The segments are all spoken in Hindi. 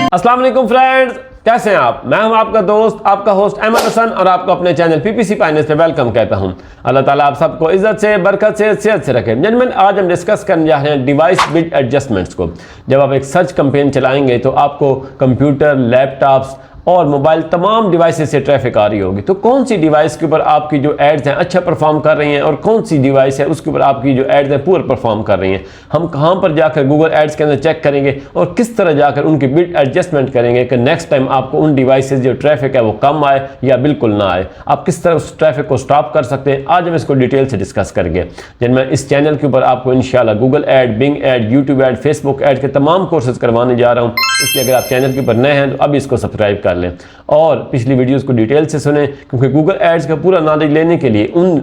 अस्सलाम वालेकुम फ्रेंड्स, कैसे हैं आप? मैं हूं आपका दोस्त, आपका होस्ट अहमद हसन और आपको अपने चैनल पीपीसी फाइनेंस पे वेलकम कहता हूं। अल्लाह ताला आप सबको इज्जत से, बरकत से, सेहत से रखे। जेंटलमैन, आज हम डिस्कस करने जा रहे हैं डिवाइस बिट एडजस्टमेंट्स को। जब आप एक सर्च कैंपेन चलाएंगे तो आपको कंप्यूटर, लैपटॉप्स और मोबाइल तमाम डिवाइसेस से ट्रैफिक आ रही होगी। तो कौन सी डिवाइस के ऊपर आपकी जो एड्स हैं अच्छा परफॉर्म कर रही हैं और कौन सी डिवाइस है उसके ऊपर आपकी जो एड्स हैं पुअर परफॉर्म कर रही हैं, हम कहां पर जाकर गूगल एड्स के अंदर चेक करेंगे और किस तरह जाकर उनकी बिट एडजस्टमेंट करेंगे कि नेक्स्ट टाइम आपको उन डिवाइसेस जो ट्रैफिक है वो कम आए या बिल्कुल ना आए। आप किस तरह उस ट्रैफिक को स्टॉप कर सकते हैं, आज हम इसको डिटेल से डिस्कस करेंगे। जिनमें इस चैनल के ऊपर आपको इंशाल्लाह Google ad, Bing ad, YouTube ad, Facebook ad के तमाम कोर्सेज करवाने जा रहा हूँ। इसलिए अगर आप चैनल के ऊपर नए हैं तो अभी इसको सब्सक्राइब कर लें और पिछली वीडियोस को डिटेल से सुनें, क्योंकि गूगल एड्स का पूरा नॉलेज लेने के लिए उन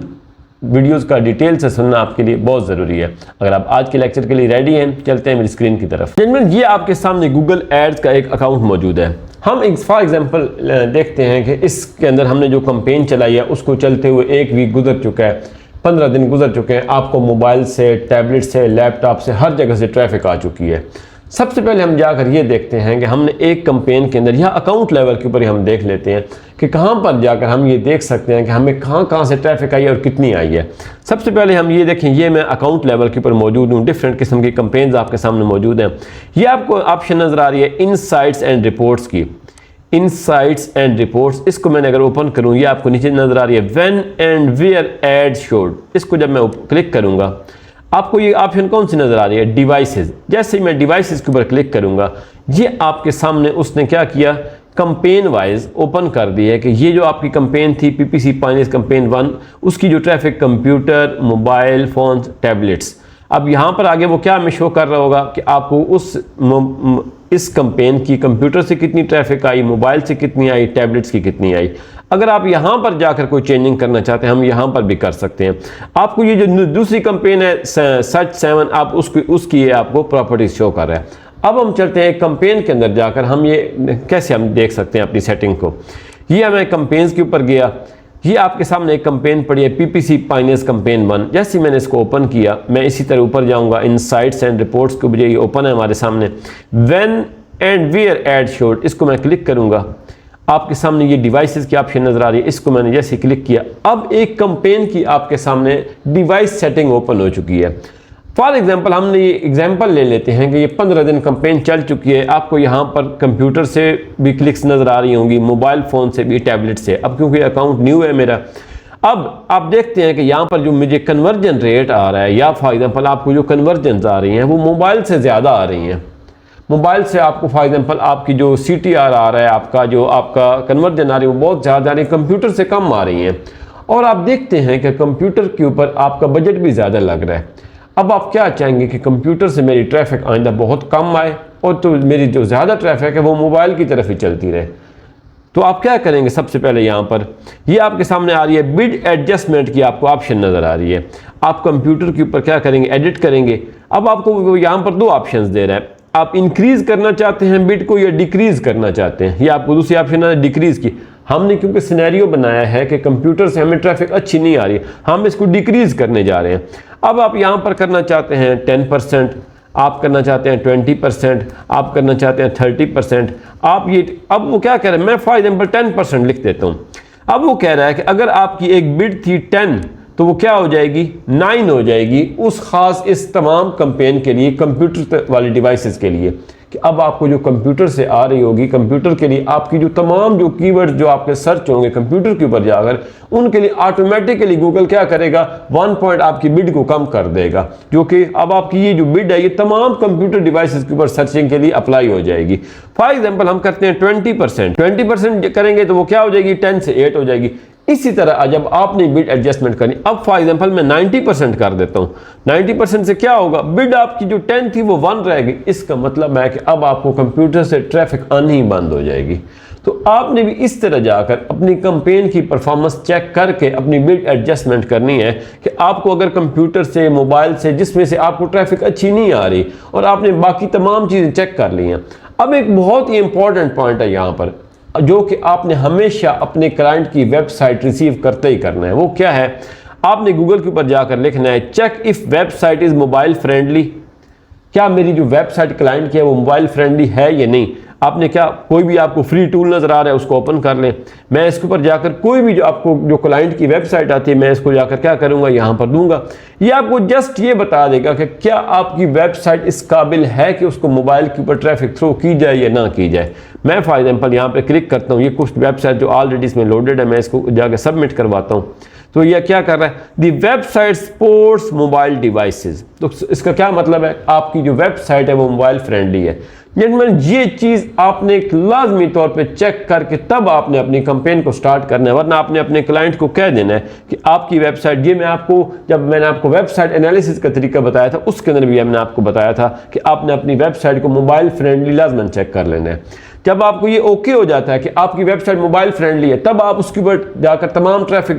वीडियोस का डिटेल से सुनना आपके लिए बहुत ज़रूरी है। अगर आप आज के लेक्चर के लिए रेडी हैं, चलते हैं मेरी स्क्रीन की तरफ। जेंटलमैन, ये आपके सामने गूगल एड्स का एक अकाउंट मौजूद है। हम फॉर एग्जांपल देखते हैं कि इसके अंदर हमने जो कैंपेन चलाई है उसको चलते हुए एक वीक गुजर चुका है, 15 दिन गुजर चुके हैं। आपको मोबाइल से, टैबलेट से, लैपटॉप से, हर जगह से ट्रैफिक आ चुकी है। सबसे पहले हम जाकर ये देखते हैं कि हमने एक कैंपेन के अंदर या अकाउंट लेवल के ऊपर ही हम देख लेते हैं कि कहाँ पर जाकर हम ये देख सकते हैं कि हमें कहाँ से ट्रैफिक आई है और कितनी आई है। सबसे पहले हम ये देखें, ये मैं अकाउंट लेवल के ऊपर मौजूद हूँ। डिफरेंट किस्म की कैंपेन्स आपके सामने मौजूद हैं। ये आपको ऑप्शन नज़र आ रही है इनसाइट्स एंड रिपोर्ट्स की, इनसाइट्स एंड रिपोर्ट्स। इसको मैंने अगर ओपन करूँ, ये आपको नीचे नज़र आ रही है when and where ad showed. इसको जब मैं क्लिक करूँगा आपको ये ऑप्शन कौन सी नज़र आ रही है? डिवाइसेस। जैसे ही मैं डिवाइसेस के ऊपर क्लिक करूंगा, ये आपके सामने उसने क्या किया, कैंपेन वाइज ओपन कर दी है कि ये जो आपकी कैंपेन थी पीपीसी फाइनेंस कैंपेन 1, उसकी जो traffic computer, mobile phone, tablets. अब यहाँ पर आगे वो क्या हमें शो कर रहा होगा कि आपको इस कैंपेन की कंप्यूटर से कितनी ट्रैफिक आई, मोबाइल से कितनी आई, टैबलेट्स की कितनी आई। अगर आप यहाँ पर जाकर कोई चेंजिंग करना चाहते हैं, हम यहाँ पर भी कर सकते हैं। आपको ये जो दूसरी कैंपेन है सर्च 7, आप उसकी ये आपको प्रॉपर्टीज शो कर रहा है। अब हम चलते हैं कैंपेन के अंदर जाकर हम ये कैसे हम देख सकते हैं अपनी सेटिंग को। ये मैं कैंपेन्स के ऊपर गया, ये आपके सामने एक कैंपेन पड़ी है पीपीसी फाइनेंस कैंपेन 1। जैसे मैंने इसको ओपन किया, मैं इसी तरह ऊपर जाऊंगा, इनसाइट्स एंड रिपोर्ट्स के ऊपर ये ओपन है हमारे सामने, when and where ad showed. इसको मैं क्लिक करूंगा, आपके सामने ये डिवाइसेस की ऑप्शन नजर आ रही है। इसको मैंने जैसे क्लिक किया, अब एक कैंपेन की आपके सामने डिवाइस सेटिंग ओपन हो चुकी है। फॉर एग्जांपल हमने ये एग्जांपल ले लेते हैं कि ये 15 दिन कैंपेन चल चुकी है। आपको यहाँ पर कंप्यूटर से भी क्लिक्स नज़र आ रही होंगी, मोबाइल फ़ोन से भी, टैबलेट से। अब क्योंकि अकाउंट न्यू है मेरा, अब आप देखते हैं कि यहाँ पर जो मुझे कन्वर्जन रेट आ रहा है, या फॉर एग्जांपल आपको जो कन्वर्जन आ रही हैं वो मोबाइल से ज़्यादा आ रही हैं। मोबाइल से आपको फॉर एग्जांपल आपकी जो CTR आ रहा है, आपका कन्वर्जन आ रही है वो बहुत ज़्यादा आ रही है, कंप्यूटर से कम आ रही हैं। और आप देखते हैं कि कंप्यूटर के ऊपर आपका बजट भी ज़्यादा लग रहा है। अब आप क्या चाहेंगे कि कंप्यूटर से मेरी ट्रैफिक आइंदा बहुत कम आए और तो मेरी जो ज़्यादा ट्रैफिक है वो मोबाइल की तरफ ही चलती रहे। तो आप क्या करेंगे? सबसे पहले यहाँ पर ये आपके सामने आ रही है बिड एडजस्टमेंट की आपको ऑप्शन नज़र आ रही है। आप कंप्यूटर के ऊपर क्या करेंगे? एडिट करेंगे। अब आपको यहाँ पर 2 ऑप्शंस दे रहा है, आप इंक्रीज करना चाहते हैं बिड को या डिक्रीज करना चाहते हैं। ये आपको दूसरी ऑप्शन है डिक्रीज की। हमने क्योंकि सिनेरियो बनाया है कि कंप्यूटर से हमें ट्रैफिक अच्छी नहीं आ रही, हम इसको डिक्रीज करने जा रहे हैं। अब आप यहाँ पर करना चाहते हैं 10%, आप करना चाहते हैं 20%, आप करना चाहते हैं 30%। आप ये अब वो क्या कह रहे हैं, मैं फॉर एग्जाम्पल 10% लिख देता हूँ। अब वो कह रहा है कि अगर आपकी एक बिड थी 10 तो वो क्या हो जाएगी, 9 हो जाएगी उस खास इस तमाम कैंपेन के लिए, कंप्यूटर वाले डिवाइसेस के लिए। कि अब आपको जो कंप्यूटर से आ रही होगी, कंप्यूटर के लिए आपकी जो तमाम जो कीवर्ड्स जो आपके सर्च होंगे कंप्यूटर के ऊपर जाकर, उनके लिए ऑटोमेटिकली गूगल क्या करेगा, 1 पॉइंट आपकी बिड को कम कर देगा। जो कि अब आपकी ये जो बिड है ये तमाम कंप्यूटर डिवाइसेस के ऊपर सर्चिंग के लिए अप्लाई हो जाएगी। फॉर एग्जाम्पल हम करते हैं 20% करेंगे तो वो क्या हो जाएगी, 10 से 8 हो जाएगी। इसी तरह जब आपने बिड एडजस्टमेंट करनी, अब फॉर एग्जांपल मैं 90% कर देता हूँ। 90% से क्या होगा, बिड आपकी जो 10 थी वो 1 रहेगी। इसका मतलब है कि अब आपको कंप्यूटर से ट्रैफिक आनी ही बंद हो जाएगी। तो आपने भी इस तरह जाकर अपनी कैंपेन की परफॉर्मेंस चेक करके अपनी बिड एडजस्टमेंट करनी है कि आपको अगर कंप्यूटर से, मोबाइल से, जिसमें से आपको ट्रैफिक अच्छी नहीं आ रही और आपने बाकी तमाम चीज़ें चेक कर ली हैं। अब एक बहुत ही इंपॉर्टेंट पॉइंट है यहाँ पर, जो कि आपने हमेशा अपने क्लाइंट की वेबसाइट रिसीव करते ही करना है। वो क्या है, आपने गूगल के ऊपर जाकर लिखना है check if website is mobile friendly. क्या मेरी जो वेबसाइट क्लाइंट की है वो मोबाइल फ्रेंडली है या नहीं। आपने क्या कोई भी आपको फ्री टूल नज़र आ रहा है उसको ओपन कर लें। मैं इसके ऊपर जाकर कोई भी जो आपको जो क्लाइंट की वेबसाइट आती है मैं इसको जाकर क्या करूँगा, यहाँ पर दूंगा। ये आपको जस्ट ये बता देगा कि क्या आपकी वेबसाइट इस काबिल है कि उसको मोबाइल के ऊपर ट्रैफिक थ्रो की जाए या ना की जाए। मैं फॉर एग्जाम्पल यहाँ पर क्लिक करता हूँ, ये कुछ वेबसाइट जो ऑलरेडी इसमें लोडेड है मैं इसको जाकर सबमिट करवाता हूँ। तो यह क्या कर रहा है, दी वेबसाइट सपोर्ट्स मोबाइल डिवाइसेस। तो इसका क्या मतलब है, आपकी जो वेबसाइट है वो मोबाइल फ्रेंडली है। जेंटलमैन ये चीज़ आपने एक लाजमी तौर पे चेक करके तब आपने अपनी कंपेन को स्टार्ट करना है, वरना आपने अपने क्लाइंट को कह देना है कि आपकी वेबसाइट, ये मैं आपको जब मैंने आपको वेबसाइट एनालिसिस का तरीका बताया था उसके अंदर भी मैंने आपको बताया था कि आपने अपनी वेबसाइट को मोबाइल फ्रेंडली लाजमन चेक कर लेना है। जब आपको ये ओके हो जाता है कि आपकी वेबसाइट मोबाइल फ्रेंडली है तब आप उसके ऊपर जाकर तमाम ट्रैफिक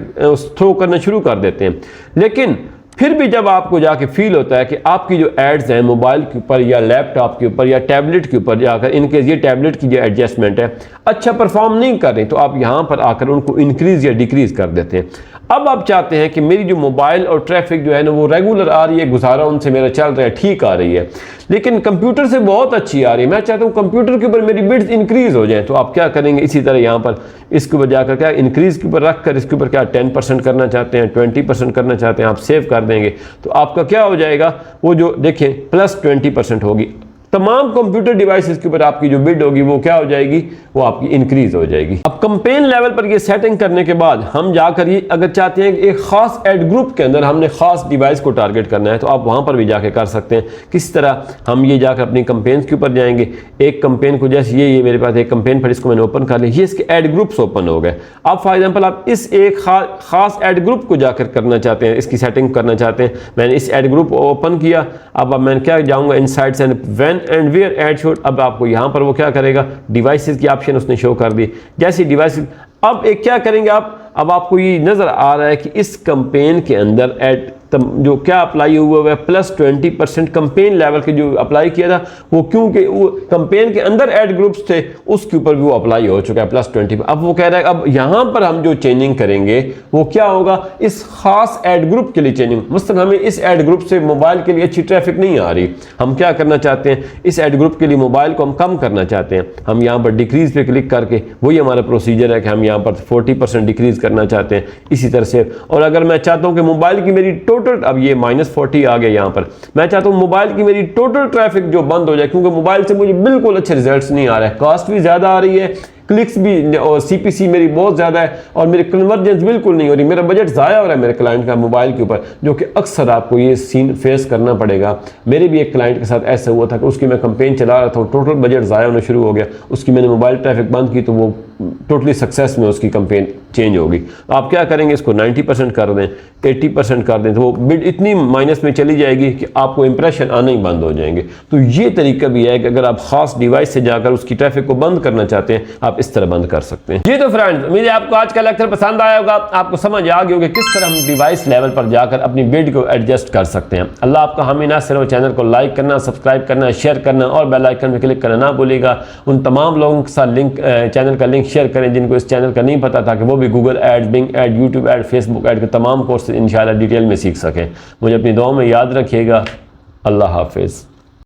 थ्रो करना शुरू कर देते हैं। लेकिन फिर भी जब आपको जाके फील होता है कि आपकी जो एड्स हैं मोबाइल के ऊपर या लैपटॉप के ऊपर या टैबलेट के ऊपर जाकर, इनके ये टैबलेट की जो एडजस्टमेंट है अच्छा परफॉर्म नहीं कर रही, तो आप यहाँ पर आकर उनको इंक्रीज़ या डिक्रीज़ कर देते हैं। अब आप चाहते हैं कि मेरी जो मोबाइल और ट्रैफिक जो है ना वो रेगुलर आ रही है, गुजारा उनसे मेरा चल रहा है, ठीक आ रही है, लेकिन कंप्यूटर से बहुत अच्छी आ रही है, मैं चाहता हूँ कंप्यूटर के ऊपर मेरी बिड्स इंक्रीज़ हो जाए। तो आप क्या करेंगे, इसी तरह यहाँ पर इसके ऊपर जाकर क्या इंक्रीज़ के ऊपर रख कर इसके ऊपर क्या 10% करना चाहते हैं, 20% करना चाहते हैं, आप सेव कर देंगे तो आपका क्या हो जाएगा, वो जो देखें प्लस 20% होगी। तमाम कंप्यूटर डिवाइसेस के ऊपर आपकी जो बिड होगी वो क्या हो जाएगी, वो आपकी इंक्रीज हो जाएगी। अब कंपेन लेवल पर ये सेटिंग करने के बाद हम जाकर ये अगर चाहते हैं कि एक खास एड ग्रुप के अंदर हमने खास डिवाइस को टारगेट करना है तो आप वहां पर भी जाके कर सकते हैं। किस तरह, हम ये जाकर अपनी कंपेन के ऊपर जाएंगे, एक कंपेन को जैसे ये मेरे पास एक कंपेन पर इसको मैंने ओपन कर लिया, ये इसके एड ग्रुप्स ओपन हो गए। अब फॉर एग्जाम्पल आप इस एक खास एड ग्रुप को जाकर करना चाहते हैं, इसकी सेटिंग करना चाहते हैं, मैंने इस एड ग्रुप ओपन किया। अब मैं क्या जाऊँगा insights and when and where ad showed. अब आपको यहां पर वो क्या करेगा, डिवाइसेस की ऑप्शन उसने शो कर दी। जैसे डिवाइस अब एक क्या करेंगे आप, अब आपको ये नजर आ रहा है कि इस कंपेन के अंदर एड जो क्या अप्लाई हुआ है प्लस 20% कंपेन लेवल के जो अप्लाई किया था वो, क्योंकि वो कंपेन के अंदर एड ग्रुप्स थे उसके ऊपर भी वो अप्लाई हो चुका है प्लस 20। अब वो कह रहा है अब यहां पर हम जो चेंजिंग करेंगे वो क्या होगा, इस खास एड ग्रुप के लिए चेंजिंग। मसलन हमें इस एड ग्रुप से मोबाइल के लिए अच्छी ट्रैफिक नहीं आ रही, हम क्या करना चाहते हैं, इस एड ग्रुप के लिए मोबाइल को हम कम करना चाहते हैं। हम यहाँ पर डिक्रीज पे क्लिक करके, वही हमारा प्रोसीजर है कि हम यहाँ पर 40% डिक्रीज करना चाहते हैं इसी तरह से। और अगर मैं चाहता हूँ कि मोबाइल की मेरी टोटल, अब ये -40 आ गया यहाँ पर, मैं चाहता हूँ मोबाइल की मेरी टोटल ट्रैफिक जो बंद हो जाए, क्योंकि मोबाइल से मुझे बिल्कुल अच्छे रिजल्ट्स नहीं आ रहे हैं, कॉस्ट भी ज़्यादा आ रही है, क्लिक्स भी और CPC मेरी बहुत ज़्यादा है और मेरी कन्वर्जेंस बिल्कुल नहीं हो रही, मेरा बजट ज़ाया हो रहा है मेरे क्लाइंट का मोबाइल के ऊपर, जो कि अक्सर आपको ये सीन फेस करना पड़ेगा। मेरे भी एक क्लाइंट के साथ ऐसा हुआ था कि उसकी मैं कंपेन चला रहा था, टोटल बजट ज़ाया होना शुरू हो गया, उसकी मैंने मोबाइल ट्रैफिक बंद की तो वो टोटली सक्सेस में उसकी कंपेन चेंज होगी। आप क्या करेंगे, इसको 90% कर दें, 80% कर दें, तो वो बिड इतनी माइनस में चली जाएगी कि आपको इंप्रेशन आने ही बंद हो जाएंगे। तो ये तरीका भी है कि अगर आप खास डिवाइस से जाकर उसकी ट्रैफिक को बंद करना चाहते हैं आप इस तरह बंद कर सकते हैं। जी तो फ्रेंड्स, उम्मीद है आपको आज का लेक्चर पसंद आया होगा, आपको समझ आ गई होगी किस तरह हम डिवाइस लेवल पर जाकर अपनी बिड को एडजस्ट कर सकते हैं। अल्लाह आपका हामी नासिर हो। चैनल को लाइक करना, सब्सक्राइब करना, शेयर करना और बेल आइकन में क्लिक करना ना भूलिएगा। उन तमाम लोगों के साथ चैनल का लिंक शेयर करें जिनको इस चैनल का नहीं पता था कि वो भी Google ad, Bing ad, YouTube ad, Facebook ad के तमाम कोर्स इंशाल्लाह डिटेल में सीख सकें। मुझे अपनी दुआ में याद रखिएगा। अल्लाह हाफिज़।